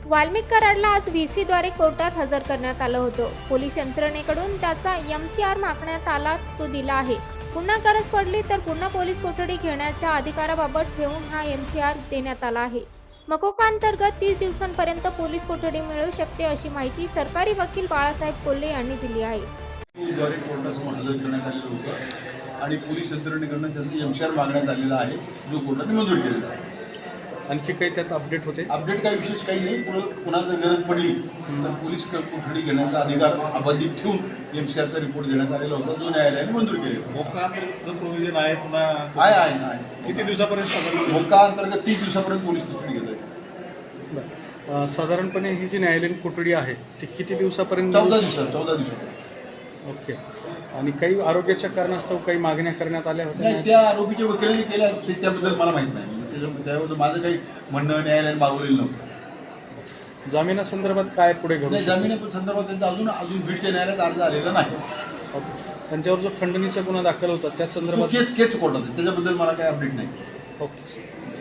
वाल्मिक कराडला आज व्हीसीद्वारे कोर्टात हजर करण्यात आलं होतं। पोलीस यंत्रणेकडून त्याचा एमसीआर मागण्यात आला, तो दिला आहे। पुन्हा गरज पडली तर पुन्हा पोलीस कोठडी घेण्याच्या अधिकाराबाबत ठेवून हा एमसीआर देण्यात आला आहे। मकोका अंतर्गत 30 दिवसांपर्यंत पोलीस कोठडी मिळू शकते, अशी माहिती सरकारी वकील बाळासाहेब कोल्हे यांनी दिली आहे। द्वारे कोर्टासमोर हजर करण्यात आलेलं होतं आणि पोलीस यंत्रणेकडून त्याचं एमसीआर मागण्यात आलेला आहे, जो कोर्टाने मंजूर केलेला आहे। आणखी काही त्यात अपडेट होते? अपडेट काही विशेष काही नाही। कुणाला गरज पडली तर पोलीस कोठडी घेण्याचा अधिकार अबाधित ठेवून एमसीआरचा रिपोर्ट देण्यात आलेला होता, जो न्यायालयाने मंजूर केलेला मोका अंतर्गत प्रोव्हिजन आहे पुन्हा आहे। किती दिवसापर्यंत? मोका अंतर्गत 30 दिवसापर्यंत पोलीस कोठडी घेत आहे। साधारणपणे ही जी न्यायालयीन कोठडी आहे ती किती दिवसापर्यंत? 14 दिवसापर्यंत। ओके. आणि काही आरोग्याच्या कारणास्तव काही मागण्या करण्यात आल्या होत्या? नाही, त्या आरोपीच्या वकिलांनी केल्या त्याबद्दल मला माहित नाही। त्याबद्दल माझं काही म्हणणं न्यायालयाने मागवलेलं नव्हतं। जामिनासंदर्भात काय पुढे घडू नाही, शकतं? जामिना संदर्भात त्यांचा अजून बीडच्या न्यायालयात अर्ज आलेला नाही। ओके. त्यांच्यावर जो खंडणीचा गुन्हा दाखल होता त्या संदर्भात केच कोर्टात आहे, त्याच्याबद्दल मला काही अपडेट नाही। ओके.